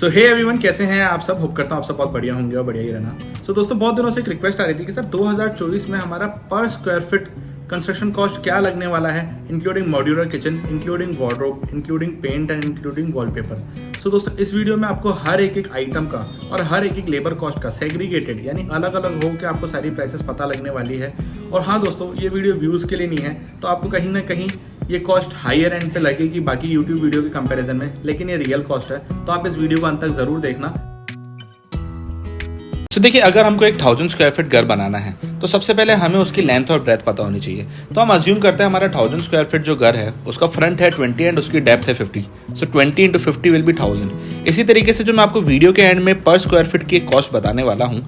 सो hey everyone, कैसे हैं आप सब? होप करता हूँ आप सब बहुत बढ़िया होंगे और बढ़िया ही रहना। सो दोस्तों, बहुत दिनों से एक रिक्वेस्ट आ रही थी कि सर 2024 में हमारा पर स्क्वायर फीट कंस्ट्रक्शन कॉस्ट क्या लगने वाला है, including modular kitchen, including wardrobe, including paint and including wallpaper. So दोस्तों, इस वीडियो में आपको हर एक आइटम का और हर एक लेबर कॉस्ट का सेग्रीगेटेड यानी अलग अलग हो के आपको सारी प्राइसेस पता लगने वाली है। और हाँ दोस्तों, ये वीडियो व्यूज़ के लिए नहीं है, तो आपको कहीं ना कहीं ये कॉस्ट हायर एंड पे लगेगी बाकी यूट्यूब वीडियो के कंपैरिजन में, लेकिन ये रियल कॉस्ट है, तो आप इस वीडियो को अंत तक जरूर देखना। तो देखिए, अगर हमको एक 1000 स्क्वायर फीट घर बनाना है तो सबसे पहले हमें उसकी लेंथ और ब्रेथ पता होनी चाहिए। तो हम अज्यूम करते हैं हमारा 1000 स्क्वायर फीट जो घर है उसका फ्रंट है 20 एंड उसकी डेप्थ है 50। सो 20 इंटू 50 विल बी 1000। इसी तरीके से जो मैं आपको वीडियो के एंड में पर स्क्वायर फीट की एक कॉस्ट बताने वाला हूँ,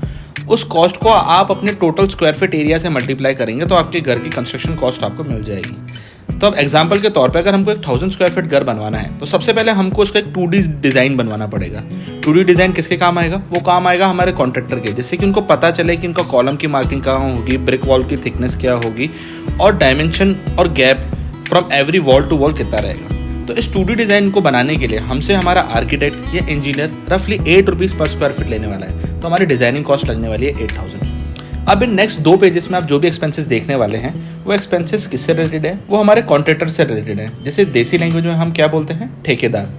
उस कॉस्ट को आप अपने टोटल स्क्वायर फीट एरिया से मल्टीप्लाई करेंगे तो आपके घर की कंस्ट्रक्शन कॉस्ट आपको मिल जाएगी। तो अब एग्जांपल के तौर पे अगर हमको एक 1000 स्क्वायर फीट घर बनवाना है तो सबसे पहले हमको उसका एक 2D डिज़ाइन बनवाना पड़ेगा। 2D डिज़ाइन किसके काम आएगा? वो काम आएगा हमारे कॉन्ट्रैक्टर के, जिससे कि उनको पता चले कि इनका कॉलम की मार्किंग कहाँ होगी, ब्रिक वॉल की थिकनेस क्या होगी और डायमेंशन और gap from every wall to wall कितना रहेगा। तो इस 2D डिज़ाइन को बनाने के लिए हमसे हमारा आर्किटेक्ट या इंजीनियर रफली 8 रुपीज़ पर स्क्वायर फीट लेने वाला है। तो हमारी डिज़ाइनिंग कॉस्ट लगने वाली है 8000। अब इन नेक्स्ट 2 पेजेस में आप जो भी एक्सपेंसेस देखने वाले हैं वो एक्सपेंसेस किससे रिलेटेड है? वो हमारे कॉन्ट्रैक्टर से रिलेटेड है, जैसे देसी लैंग्वेज में हम क्या बोलते हैं, ठेकेदार।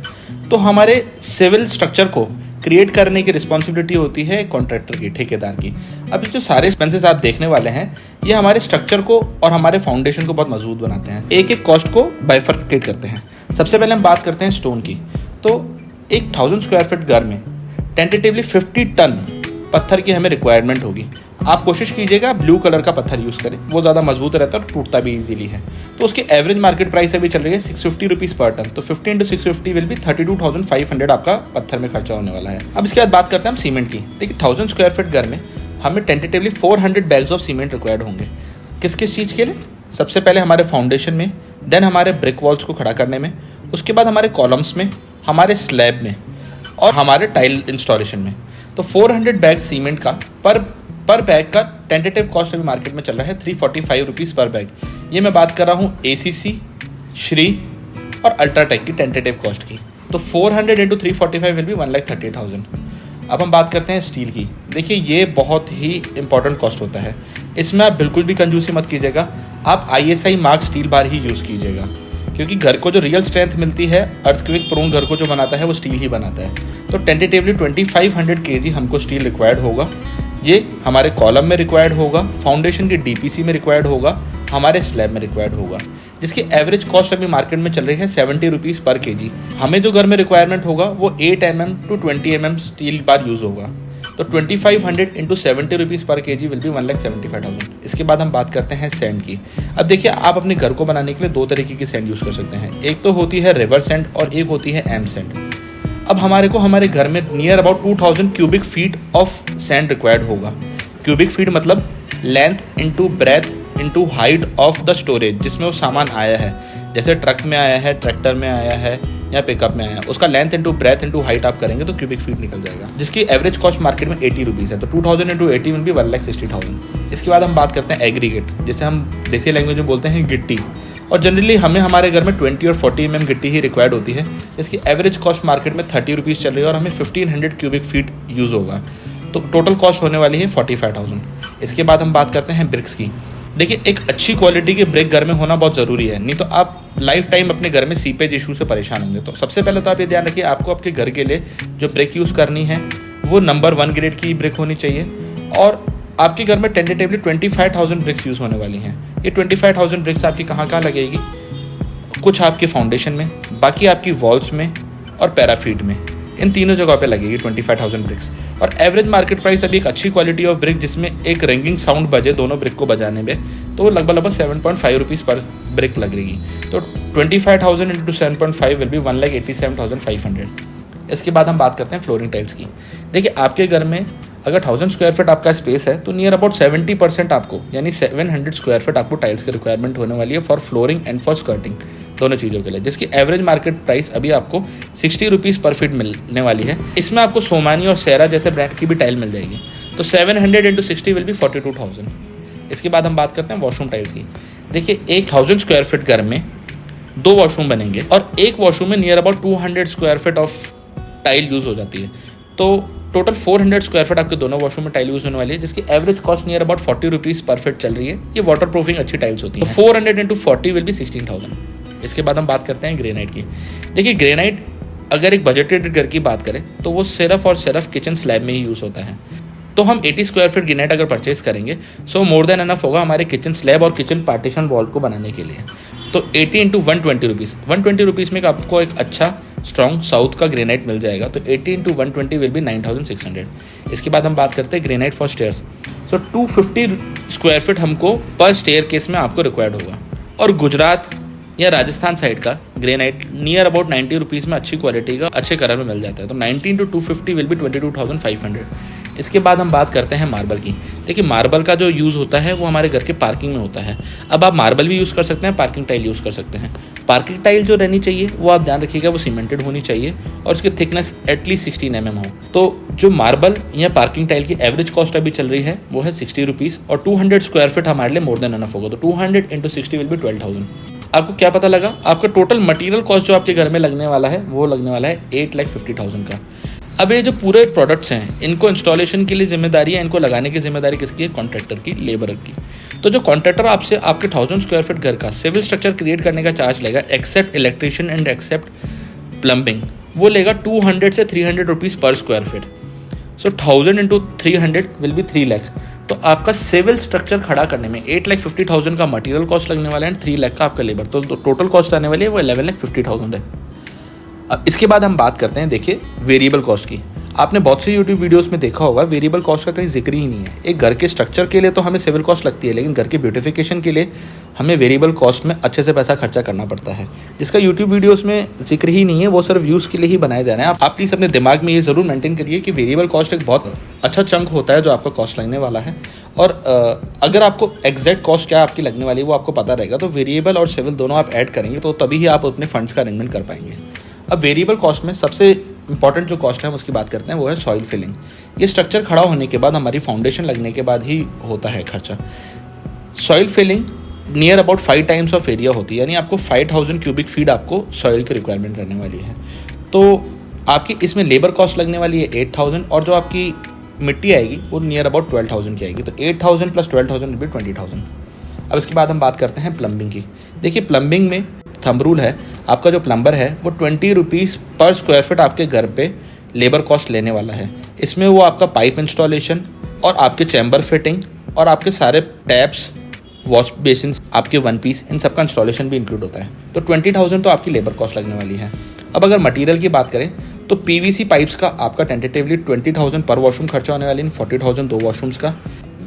तो हमारे सिविल स्ट्रक्चर को क्रिएट करने की रिस्पॉन्सिबिलिटी होती है कॉन्ट्रैक्टर की, ठेकेदार की। अब जो सारे एक्सपेंसेस आप देखने वाले हैं ये हमारे स्ट्रक्चर को और हमारे फाउंडेशन को बहुत मजबूत बनाते हैं। एक एक कॉस्ट को बाइफरकेट करते हैं। सबसे पहले हम बात करते हैं स्टोन की। तो एक 1000 स्क्वायर फीट घर में टेंटेटिवली 50 टन पत्थर की हमें रिक्वायरमेंट होगी। आप कोशिश कीजिएगा ब्लू कलर का पत्थर यूज़ करें, वो ज़्यादा मजबूत रहता है और टूटता भी इजीली है। तो उसकी एवरेज मार्केट प्राइस अभी चल रही है 650 रुपीज़ पर टन। तो 50 इंटू 650 विल बी 32,500 आपका पत्थर में खर्चा होने वाला है। अब इसके बाद बात करते हैं हम सीमेंट की। देखिए, 1000 स्क्वायर फीट घर में हमें tentatively 400 bags of cement required होंगे। किस किस चीज़ के लिए? सबसे पहले हमारे फाउंडेशन में, देन हमारे ब्रिक वॉल्स को खड़ा करने में, उसके बाद हमारे कॉलम्स में, हमारे स्लैब में और हमारे टाइल इंस्टॉलेशन में। तो 400 बैग सीमेंट का पर बैग का टेंटेटिव कॉस्ट अभी मार्केट में चल रहा है 345 रुपीज़ पर बैग। ये मैं बात कर रहा हूँ ACC, श्री और अल्ट्राटेक की टेंटेटिव कॉस्ट की। तो 400 इंटू 345 विल बी 1,30,000। अब हम बात करते हैं स्टील की। देखिए, ये बहुत ही इंपॉर्टेंट कॉस्ट होता है। इसमें आप बिल्कुल भी कंजूसी मत कीजिएगा। आप ISI मार्क स्टील बार ही यूज़ कीजिएगा, क्योंकि घर को जो रियल स्ट्रेंथ मिलती है, अर्थक्वेक प्रोन घर को जो बनाता है वो स्टील ही बनाता है। तो टेंटेटिवली 2500 kg हमको स्टील रिक्वायर्ड होगा। ये हमारे कॉलम में रिक्वायर्ड होगा, फाउंडेशन की DPC में रिक्वायर्ड होगा, हमारे स्लैब में रिक्वायर्ड होगा, जिसकी एवरेज कॉस्ट अभी मार्केट में चल रही है 70 रुपीज़ पर kg। हमें जो घर में रिक्वायरमेंट होगा वो 8 mm to 20 mm steel bar use होगा। तो 2500 इंटू 70 रुपीज़ पर kg विल बी 1,75,000। इसके बाद हम बात करते हैं सैंड की। अब देखिए, आप अपने घर को बनाने के लिए 2 तरीके की सैंड यूज़ कर सकते हैं। एक तो होती है रिवर सैंड और एक होती है एम सैंड। अब हमारे को हमारे घर में near about 2000 cubic feet of sand required होगा। क्यूबिक फीट मतलब length into breadth into height of the storage, जिसमें वो सामान आया है, जैसे ट्रक में आया है, ट्रैक्टर में आया है या पिकअप में आया है, उसका length into breadth into height आप करेंगे तो क्यूबिक फीट निकल जाएगा, जिसकी एवरेज कॉस्ट मार्केट में 80 रुपीज़ है। तो 2000 इंटू 80 विल बी 1,60,000। इसके बाद हम बात करते हैं एग्रीगेट, जिसे हम देसी लैंग्वेज में बोलते हैं गिट्टी। और जनरली हमारे घर में 20 और 40 mm गिट्टी ही रिक्वायर्ड होती है। इसकी एवरेज कॉस्ट मार्केट में 30 रुपीज़ चल रही है और हमें 1500 क्यूबिक फीट यूज़ होगा। तो टोटल कॉस्ट होने वाली है 45,000। इसके बाद हम बात करते हैं ब्रिक्स की। देखिए, एक अच्छी क्वालिटी के ब्रिक घर में होना बहुत ज़रूरी है, नहीं तो आप लाइफ टाइम अपने घर में सीपेज इशू से परेशान होंगे। तो सबसे पहले तो आप ये ध्यान रखिए, आपको आपके घर के लिए जो ब्रिक यूज़ करनी है वो नंबर 1 ग्रेड की ब्रिक होनी चाहिए। और आपके घर में टेंटेटिवली 25,000 ब्रिक्स यूज़ होने वाली हैं। ये 25,000 ब्रिक्स आपकी कहाँ कहाँ लगेगी? कुछ आपके फाउंडेशन में, बाकी आपकी वॉल्स में और पैराफीट में, इन तीनों जगह पे लगेगी 25,000 ब्रिक्स। और एवरेज मार्केट प्राइस अभी एक अच्छी क्वालिटी ऑफ ब्रिक जिसमें एक रिंगिंग साउंड बजे दोनों ब्रिक को बजाने में, तो वो लगभग 7.5 रुपीज़ पर ब्रिक लगेगी। तो 25,000 इंटू 7.5 विल बी 1,87,500। इसके बाद हम बात करते हैं फ्लोरिंग टाइल्स की। देखिए, आपके घर में अगर 1000 स्क्वायर फीट आपका स्पेस है तो नियर अबाउट 70% आपको यानी 700 स्क्वायर फीट आपको टाइल्स की रिक्वायरमेंट होने वाली है for flooring and for skirting, दोनों चीज़ों के लिए, जिसकी एवरेज मार्केट प्राइस अभी आपको 60 रुपीज़ पर फीट मिलने वाली है। इसमें आपको सोमानी और सेरा जैसे ब्रांड की भी टाइल मिल जाएगी। तो 700 इंटू 60 विल बी 42,000। इसके बाद हम बात करते हैं वॉशरूम टाइल्स की। देखिए, एक 1000 स्क्वायर फीट घर में 2 वॉशरूम बनेंगे और एक वॉशरूम में near about 200 square feet of tile use हो जाती है। तो टोटल 400 स्क्वायर फीट आपके दोनों वॉशरूम में टाइल यूज़ होने वाली है, जिसकी average cost near about 40 rupees पर फीट चल रही है। ये वाटर प्रूफिंग अच्छी टाइल्स होती है। 400 इंटू 40 विल बी 16,000। इसके बाद हम बात करते हैं ग्रेनाइट की। देखिए ग्रेनाइट अगर एक बजटेड घर की बात करें तो वो सिर्फ और सिर्फ किचन स्लैब में ही यूज़ होता है। तो हम 80 स्क्वायर फीट ग्रेनाइट अगर परचेज करेंगे सो मोर देन एनफ होगा हमारे किचन स्लैब और किचन पार्टीशन वॉल को बनाने के लिए। तो 80 इंटू 120 रुपीज़, 120 रुपीज़ में आपको एक अच्छा स्ट्रॉन्ग साउथ का ग्रेनाइट मिल जाएगा। तो 80 इंटू 120 विल बी 9,600। इसके बाद हम बात करते हैं granite for stairs. So 250 square feet हमको पर स्टेयर केस में आपको रिक्वायर्ड होगा। और गुजरात या राजस्थान साइड का ग्रेनाइट नियर अबाउट 90 रुपीज़ में अच्छी क्वालिटी का अच्छे कलर में मिल जाता है। तो 90 इंटू 250 विल बी 22,500। इसके बाद हम बात करते हैं मार्बल की। देखिए मार्बल का जो यूज़ होता है वो हमारे घर के पार्किंग में होता है। अब आप मार्बल भी यूज़ कर सकते हैं, पार्किंग टाइल यूज़ कर सकते हैं। पार्किंग टाइल जो रहनी चाहिए वो आप ध्यान रखिएगा वो सीमेंटेड होनी चाहिए और उसकी थिकनेस एटलीस्ट 16 mm हो। तो जो मार्बल या पार्किंग टाइल की एवरेज कॉस्ट अभी चल रही है वो है 60 रुपीज़ और 200 स्क्वायर फीट हमारे लिए मोर देन एनफ होगा। तो 200 इंटू 60 विल बी 12,000। आपको क्या पता लगा, आपका टोटल मटेरियल कॉस्ट जो आपके घर में लगने वाला है वो लगने वाला है 8,50,000 का। अब ये जो पूरे प्रोडक्ट्स हैं इनको इंस्टॉलेशन के लिए जिम्मेदारी है, इनको लगाने की जिम्मेदारी किसकी है? कॉन्ट्रैक्टर की, लेबर की। तो जो कॉन्ट्रैक्टर आपसे आपके 1000 स्क्वायर फीट घर का सिविल स्ट्रक्चर क्रिएट करने का चार्ज लेगा except electrician and except plumbing, वो लेगा 200 से 300 rupees per square feet. So 1000 into 300 will be 3 lakh. तो आपका सिविल स्ट्रक्चर खड़ा करने में 8,50,000 का मटेरियल कॉस्ट लगने वाला है एंड 3 लाख का आपका लेबर। तो टोटल कॉस्ट आने वाली है वो 11,50,000 है। अब इसके बाद हम बात करते हैं देखिए वेरिएबल कॉस्ट की। आपने बहुत से यूट्यूब वीडियोस में देखा होगा वेरिएबल कॉस्ट का कहीं जिक्र ही नहीं है। एक घर के स्ट्रक्चर के लिए तो हमें सिविल कॉस्ट लगती है, लेकिन घर के ब्यूटिफिकेशन के लिए हमें वेरिएबल कॉस्ट में अच्छे से पैसा खर्चा करना पड़ता है, जिसका यूट्यूब वीडियोस में जिक्र ही नहीं है। वो सिर्फ व्यूज़ के लिए ही बनाए जा रहे हैं। आप प्लीज़ अपने दिमाग में ये ज़रूर मेंटेन करिए कि वेरिएबल कॉस्ट एक बहुत अच्छा चंक होता है जो आपका कॉस्ट लगने वाला है। और अगर आपको एग्जैक्ट कॉस्ट क्या आपकी लगने वाली है वो आपको पता रहेगा तो वेरिएबल और सिविल दोनों आप ऐड करेंगे तो तभी ही आप अपने फंड्स का अरेंजमेंट कर पाएंगे। अब वेरिएबल कॉस्ट में सबसे इंपॉर्टेंट जो कॉस्ट है हम उसकी बात करते हैं वो है सॉइल फिलिंग। ये स्ट्रक्चर खड़ा होने के बाद हमारी फाउंडेशन लगने के बाद ही होता है खर्चा। Soil filling near about 5 times of area होती है, यानी आपको 5,000 क्यूबिक फीट आपको सॉइल की रिक्वायरमेंट रहने वाली है। तो आपकी इसमें लेबर कॉस्ट लगने वाली है 8,000 और जो आपकी मिट्टी आएगी वो नियर अबाउट 12,000 की आएगी। तो 8,000 प्लस 12,000 विल बी 20,000। अब इसके बाद हम बात करते हैं प्लम्बिंग की। देखिए प्लम्बिंग में थंब रूल है, आपका जो प्लम्बर है वो 20 रुपीज़ पर स्क्वायर फीट आपके घर पे लेबर कॉस्ट लेने वाला है। इसमें वो आपका पाइप इंस्टॉलेशन और आपके चैम्बर फिटिंग और आपके सारे टैप्स, वॉश बेसिन, आपके वन पीस, इन सब का इंस्टॉलेशन भी इंक्लूड होता है। तो 20,000 तो आपकी लेबर कॉस्ट लगने वाली है। अब अगर मटेरियल की बात करें तो पीवीसी पाइप्स का आपका टेंटेटिवली 20,000 पर वॉशरूम खर्चा होने वाली है, 40,000 दो वॉशरूम्स का।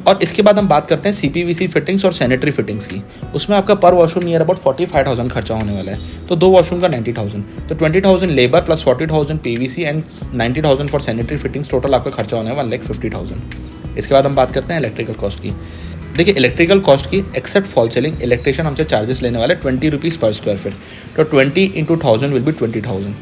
और इसके बाद हम बात करते हैं सीपीवीसी फिटिंग्स और सैनिटरी फिटिंग्स की। उसमें आपका पर वॉशरूम नियर अबाउट 45,000 खर्चा होने वाला है। तो दो वॉशरूम का 90,000। तो 20,000 labour plus 40,000 PVC and 90,000 for sanitary fittings, total आपका खर्चा होने वाला 1,50,000। इसके बाद हम बात करते हैं इलेक्ट्रिकल कॉस्ट की। देखिए इलेक्ट्रिकल कॉस्ट की एक्सेप्ट फॉल सीलिंग इलेक्ट्रिशियन हमसे चार्जेस लेने वाले 20 रुपीज़ पर स्क्वायर फीट। तो 20 इंटू 1000 विल बी 20,000।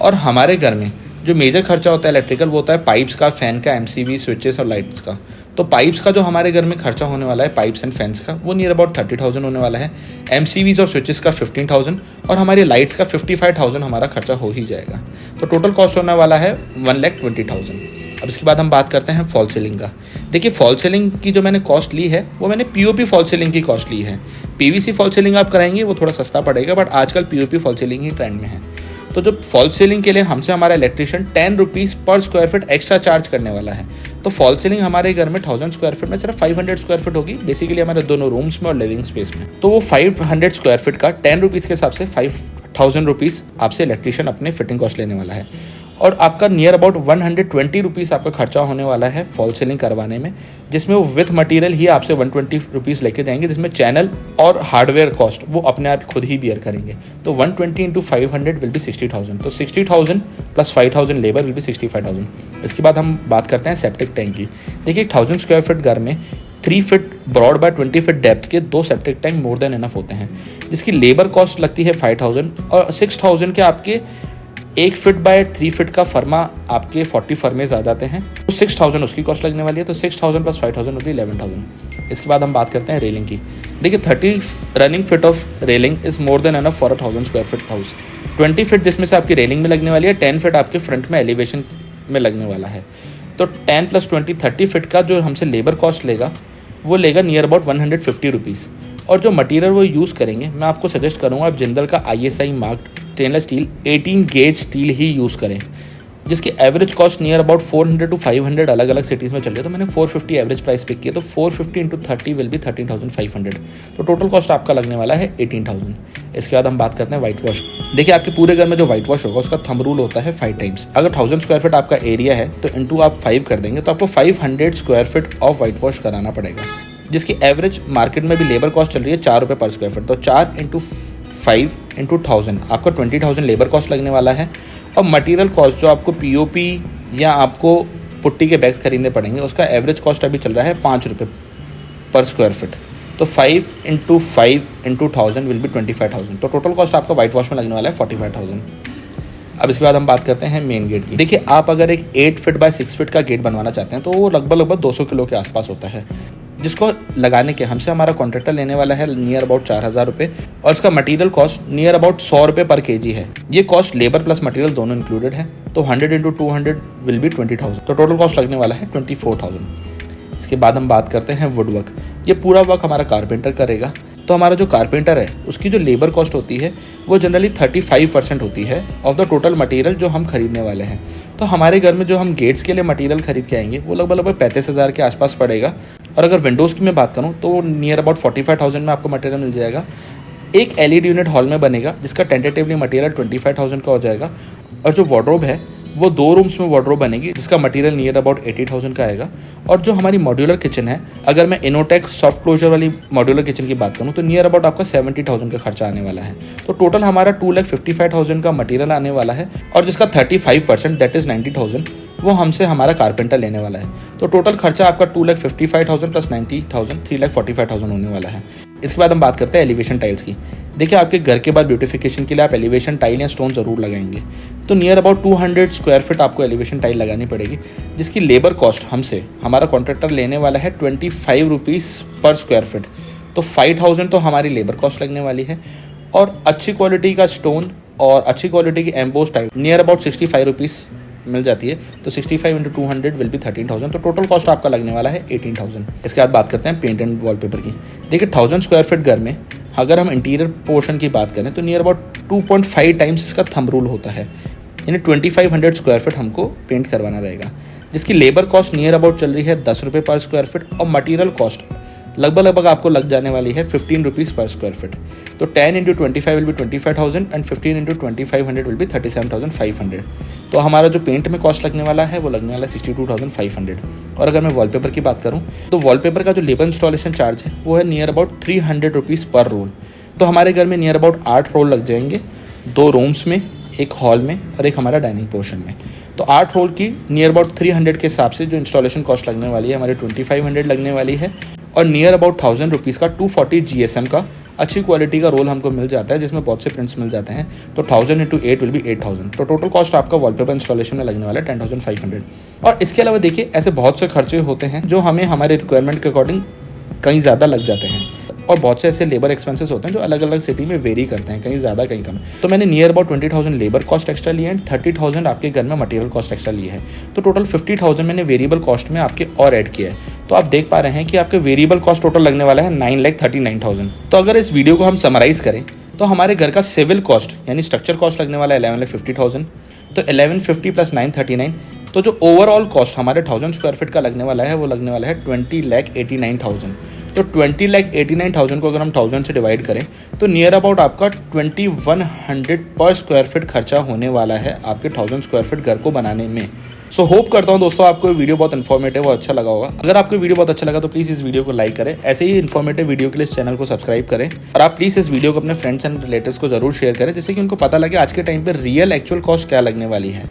और हमारे घर में जो मेजर खर्चा होता है इलेक्ट्रिकल वो होता है पाइप्स का, फैन का, एमसीवी, स्विचेस और लाइट्स का। तो पाइप्स का जो हमारे घर में खर्चा होने वाला है पाइप्स एंड फैंस का वो नियर अबाउट 30,000 होने वाला है। एमसीवीज और स्विचेस का 15,000 और हमारी लाइट्स का 55,000 हमारा खर्चा हो ही जाएगा। तो टोटल कॉस्ट होने वाला है 1,20,000। अब इसके बाद हम बात करते हैं फॉल सीलिंग का। देखिए फॉल सीलिंग की जो मैंने कॉस्ट ली है वो मैंने पीओपी फॉल सीलिंग की कॉस्ट ली है। पीवीसी फॉल सीलिंग आप कराएंगे वो थोड़ा सस्ता पड़ेगा, बट आजकल पीओपी फॉल सीलिंग ही ट्रेंड में है। तो जो फॉल सीलिंग के लिए हमसे हमारा electrician 10 rupees per square feet extra charge करने वाला है। तो फॉल सीलिंग हमारे घर में 1000 स्क्वायर फीट में सिर्फ 500 स्क्वायर फीट होगी, बेसिकली हमारे दोनों रूम्स में और लिविंग स्पेस में। तो वो 500 स्क्वायर फीट का 10 रुपीज़ के हिसाब से 5,000 रुपीज़ आपसे इलेक्ट्रिशियन अपने फिटिंग कॉस्ट लेने वाला है। और आपका नियर अबाउट 120 रुपीज़ आपका खर्चा होने वाला है फॉल सीलिंग करवाने में, जिसमें वो विथ मटेरियल ही आपसे 120 रुपीज़ लेके जाएंगे, जिसमें चैनल और हार्डवेयर कॉस्ट वो अपने आप खुद ही बियर करेंगे। तो 120 इंटू 500 विल बी 60,000। तो 60,000 प्लस 5,000 लेबर विल बी 65,000। इसके बाद हम बात करते हैं सेप्टिक टैंक की। देखिए 1000 स्क्वायर फीट घर में 3 feet brought by 20 feet depth के 2 septic tank more than enough होते हैं, जिसकी लेबर कॉस्ट लगती है 5,000 और 6,000 के आपके 1 फीट बाय 3 फीट का फर्मा आपके 40 फर्मेज आ जाते हैं, तो 6000 उसकी कॉस्ट लगने वाली है। तो 6000 प्लस 5000 होती है 11000। इसके बाद हम बात करते हैं रेलिंग की। देखिए 30 running feet of railing is more than enough for 1000 square feet house. 20 feet जिसमें से आपकी रेलिंग में लगने वाली है, 10 फीट आपके फ्रंट में एलिवेशन में लगने वाला है। तो 10 प्लस 20 30 फीट का जो हमसे लेबर कॉस्ट लेगा वो लेगा नियर अबाउट 150 रुपीज़। और जो मटेरियल वो यूज़ करेंगे, मैं आपको सजेस्ट करूँगा आप जिंदल का ISI marked stainless steel 18 gauge steel ही यूज़ करें, जिसकी average cost near about 400 to 500 अलग अलग सिटीज़ में चल रही है। तो मैंने 450 एवरेज प्राइस पिक किया, तो 450 इंटू 30 विल बी 13,500। तो टोटल कॉस्ट आपका लगने वाला है 18,000। इसके बाद हम बात करते हैं वाइट वॉश। देखिए आपके पूरे घर में जो वाइट वॉश होगा उसका थंब रूल होता है 5 टाइम्स। अगर 1000 स्क्वायर फीट आपका एरिया है तो इंटू आप 5 कर देंगे, तो आपको 500 square feet of white wash कराना पड़ेगा, जिसकी एवरेज मार्केट में भी लेबर कॉस्ट चल रही है 4 रुपये पर स्क्वायर फीट। तो 4 इंटू 5 इंटू 1000 आपका 20,000 लेबर कॉस्ट लगने वाला है। और मटेरियल कॉस्ट जो आपको POP या आपको पुट्टी के बैग्स खरीदने पड़ेंगे, उसका एवरेज कॉस्ट अभी चल रहा है 5 रुपये पर स्क्वायर फीट। तो 5 इंटू 5 इंटू 1000 विल बी 25,000। तो टोटल कॉस्ट आपका वाइट वॉश में लगने वाला है 45,000। अब इसके बाद हम बात करते हैं मेन गेट की। देखिए आप अगर एक 8 फीट बाय 6 फीट का गेट बनवाना चाहते हैं तो वो लगभग 200 किलो के आसपास होता है, जिसको लगाने के हमसे हमारा कॉन्ट्रैक्टर लेने वाला है नियर अबाउट 4000 रुपये। और इसका मटेरियल कॉस्ट नियर अबाउट 100 रुपये पर kg है। ये कॉस्ट लेबर प्लस मटेरियल दोनों इंक्लूडेड है। तो 100 इंटू 200 विल बी 20,000। तो टोटल कॉस्ट लगने वाला है 24,000। इसके बाद हम बात करते हैं वुड वर्क। ये पूरा वर्क हमारा कारपेंटर करेगा। तो हमारा जो कारपेंटर है उसकी जो लेबर कॉस्ट होती है वो जनरली 35% होती है ऑफ द टोटल मटेरियल जो हम खरीदने वाले हैं। तो हमारे घर में जो हम गेट्स के लिए मटेरियल खरीद के आएंगे वो लगभग 35,000 के आसपास पड़ेगा। और अगर विंडोज़ की मैं बात करूँ तो नियर अबाउट 45,000 में आपको मटेरियल मिल जाएगा। एक LED यूनिट हॉल में बनेगा जिसका टेंटेटिवली मटेरियल 25,000 का हो जाएगा। और जो वार्डरोब है वो 2 रूम्स में वार्डरोब बनेगी जिसका मटेरियल नियर अबाउट 80,000 का आएगा। और जो हमारी मॉड्यूलर किचन है, अगर मैं इनोटेक सॉफ्ट क्लोजर वाली मॉड्यूलर किचन की बात करूँ तो नियर अबाउट आपका 70,000 का खर्चा आने वाला है। तो टोटल हमारा 2,55,000 का मटेरियल आने वाला है और जिसका 35% दैट इज 90,000 वो हमसे हमारा कारपेंटर लेने वाला है। तो टोटल खर्चा आपका 2,55,000 प्लस 90,000 3,45,000 होने वाला है। इसके बाद हम बात करते हैं एलिवेशन टाइल्स की। देखिए आपके घर के बाद ब्यूटिफिकेशन के लिए आप एलिवेशन टाइल या स्टोन ज़रूर लगाएंगे। तो नियर अबाउट 200 स्क्वायर फीट आपको एलिवेशन टाइल लगानी पड़ेगी, जिसकी लेबर कॉस्ट हमसे हमारा कॉन्ट्रैक्टर लेने वाला है 25 रुपीज़ पर स्क्वायर फीट। तो 5,000 तो हमारी लेबर कॉस्ट लगने वाली है। और अच्छी क्वालिटी का स्टोन और अच्छी क्वालिटी की emboss tile near about 65 rupees मिल जाती है। तो 65 इंटू 200 विल बी 13,000। तो टोटल कॉस्ट आपका लगने वाला है 18,000। इसके बाद बात करते हैं पेंट एंड वॉलपेपर की। देखिए 1000 स्क्वायर फीट घर में अगर हम इंटीरियर पोर्शन की बात करें तो नियर अबाउट 2.5 टाइम्स इसका थंब रूल होता है, यानी 2500 स्क्वायर फीट हमको पेंट करवाना रहेगा, जिसकी लेबर कॉस्ट नियर अबाउट चल रही है 10 रुपये पर स्क्वायर फीट। और मटीरियल कॉस्ट लगभग आपको लग जाने वाली है 15 रुपीज़ पर स्क्वायर फीट। तो 10 into 25 will be 25,000 and 15 into 2500 will be 37,500। तो हमारा जो पेंट में कॉस्ट लगने वाला है वो लगने वाला है 62,500। और अगर मैं वॉलपेपर की बात करूँ तो वॉलपेपर का जो लेबर इंस्टॉलेशन चार्ज है वो है नियर अबाउट 300 रुपीज़ पर रोल। तो हमारे घर में नियर अबाउट 8 रोल लग जाएंगे, 2 रूम्स में, एक हॉल में और एक हमारा डाइनिंग पोर्शन में। तो 8 रोल की नियर अबाउट 300 के हिसाब से जो इंस्टॉलेशन कॉस्ट लगने वाली है हमारी 2500 लगने वाली है। और नियर अबाउट 1000 रुपीज़ का 240 GSM का अच्छी क्वालिटी का रोल हमको मिल जाता है, जिसमें बहुत से प्रिंट्स मिल जाते हैं। तो 1000 इंटू 8 विल बी 8000। तो टोटल कॉस्ट आपका वॉलपेपर इंस्टॉलेशन में लगने वाला है 10,500। और इसके अलावा देखिए ऐसे बहुत से खर्चे होते हैं जो हमें हमारे रिक्वायरमेंट के अकॉर्डिंग कहीं ज़्यादा लग जाते हैं। और बहुत से ऐसे लेबर एक्सपेंसेस होते हैं जो अलग अलग सिटी में वेरी करते हैं, कहीं ज़्यादा कहीं कम। तो मैंने near about 20,000 labour cost extra लिए एंड 30,000 आपके घर में मटेरियल कॉस्ट एक्स्ट्रा लिए है। तो टोटल 50,000 मैंने वेरिएबल कॉस्ट में आपके और ऐड किया है। तो आप देख पा रहे हैं कि आपके वेरिएबल कॉस्ट टोटल लगने वाला है 9,39,000। तो अगर इस वीडियो को हम समराइज़ करें तो हमारे घर का सिविल कॉस्ट यानी स्ट्रक्चर कॉस्ट लगने वाला है 11,50,000। तो 1150 प्लस 939, तो जो ओवरऑल कॉस्ट हमारे 1000 स्क्वायर फीट का लगने वाला है वो लगने वाला है 20,89,000। तो 20,89,000 को अगर हम 1000 से डिवाइड करें तो नियर अबाउट आपका 2100 पर स्क्वायर फीट खर्चा होने वाला है आपके 1000 स्क्वायर फीट घर को बनाने में। सो होप करता हूँ दोस्तों आपको वीडियो बहुत इन्फॉर्मेटिव और अच्छा लगा होगा। अगर आपको वीडियो बहुत अच्छा लगा तो प्लीज़ इस वीडियो को लाइक करें। ऐसे ही इन्फॉर्मेटिव वीडियो के लिए इस चैनल को सब्सक्राइब करें। और आप प्लीज़ इस वीडियो को अपने फ्रेंड्स एंड रिलेटिव्स को जरूर शेयर करें, जिससे कि उनको पता लगे आज के टाइम पर रियल एक्चुअल कॉस्ट क्या लगने वाली है।